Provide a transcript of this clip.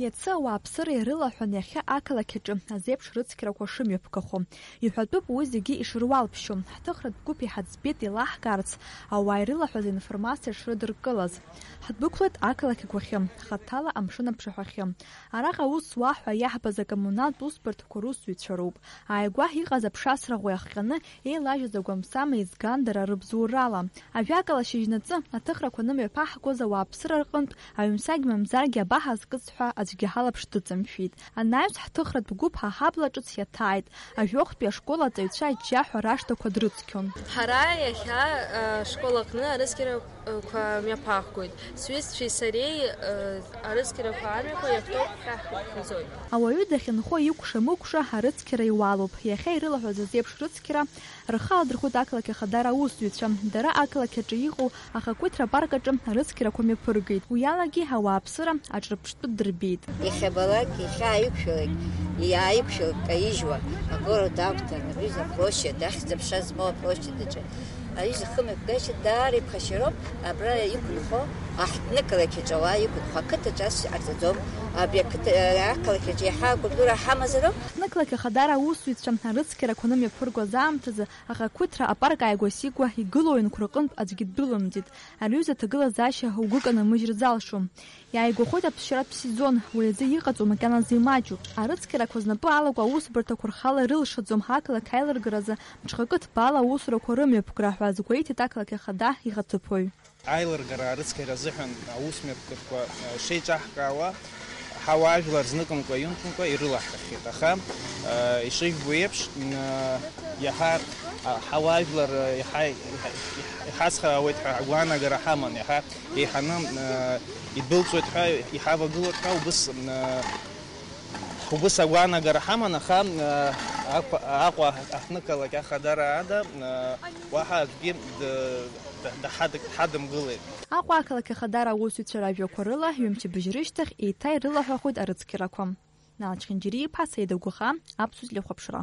Иацы ауааԥсыра ирылаҳәан иахьа ақалақь аҿы азеиԥш рыцқьарақәа шымҩаԥгахо. Иҳәатәуп уи зегьы ишыруалԥшьо. Ҳҭыхратә гәыԥ иҳаӡбеит илаҳкаарц ауаа ирылаҳәаз информациа шрыдыркылаз. Ҳдәықәлеит ақалақь агәахьы, хаҭала амшын аԥшаҳәахьы. Араҟа аус зуа ҳәа иаҳбаз акоммуналтә усбарҭақәа русзуҩцәа роуп. Ааигәа иҟаз аԥшасраӷәы иахҟьаны еилажьыз агәамсама еизгандара рыбзоурала. Ажәакала шьыжьнаҵы аҭыхрақәа нымҩаԥаҳгоз ауааԥсыра рҟынтә аҩымсагь мамзаргьы абаҳазкыз ҳәа аӡәгьы ҳалаԥш дыҵамшәеит. Анаҩс ҳҭыхратә гәыԥ ҳаҳабла ҿыц иаҭааит. Ажәохәтәи ашкол аҵаҩцәа аџьџьаҳәа рашҭақәа дрыцқьон. Ҳара иахьа ашкол аҟны арыцқьарақәа мҩаԥаҳгоит. Сҩызцәеи сареи арыцқьарақәа амҩақәа иахьтәоуп ҳәа ҳазоит. Ауаҩы дахьынхо икәша-мыкәша арыцқьара иуалуп. Иахьа ирылаҳәаз азеиԥш рыцқьара рхы аладырхәит ақалақь Ахадара аусзуҩцәа. Дара ақалақь аҿы иҟоу ахақәиҭра апарк аҿы арыцқьарақәа мҩаԥыргеит. Уи алагьы ауааԥсыра аҿырԥштәы дырбеит. Иахьабалак, иахьааиқәшәалак, иааиқәшәалак аижьуа, агород акәҭан, аҩыза аплощадь, ахьӡ аԥша змоу аплощадь аҿы. Аҩыза хымҩаԥгашьа даара иԥхашьароуп, абра иқәынхо, аҳҭнықалақь аҿы ауаа иқәынхо, ақыҭаҿ ас ҟарҵаӡом, абри ақалақь аҿы иаҳа акультура ҳамазароуп. Ҳҭнықалақь Ахадара аусзуҩцәа арыцқьарақәа нымҩаԥыргоз аамҭазы ахақәиҭра апарк ааигәа-сигәа игылоу аҩнқәа рҟынтә аӡәгьы длымӡит. Аҩыза аҭагылазаашьа угәы канамыжьыр залшом. Иааигәахоит аԥсшьаратә сезон, уи азы иҟаҵо макьаназы имаҷуп. Арыцқьарақәа знапы алаку аусбарҭақәа рхала ирылшаӡом ҳақалақь аилыргаразы мҽхакы ҭбаала аусурақәа рымҩаԥгара ҳәа азгәеиҭеит ақалақь Ахада иҟаҵаԥои. Аилыргара арыцқьара азыҳәан аусмҩаԥгатәқәа шеиҿаҳкаауа ҳауаажәлар зныкымкәа ҩынтәымкәа ирылаҳхахьеит. Аха ишыжәбо еиԥш иаҳа ҳауаажәлар иҳацхраауеит ҳәа агәаанагара ҳаман, иаҳа еиҳаны идәылҵуеит ҳәа иҳавагылоит ҳәа убыс агәаанагара ҳаман, аха Аҟәа аҳҭнықалақь Ахадара ада уаҳа акгьы ҳадымгылеит. Аҟәа ақалақь Ахадара аусзуҩцәа ражәақәа рыла ҩымчыбжьы рышьҭахь еиҭа ирылаҳәахоит арыцқьарақәа. Налач Хинџьариа-иԥа, Саида Гәыха, Аԥсуа телехәаԥшра.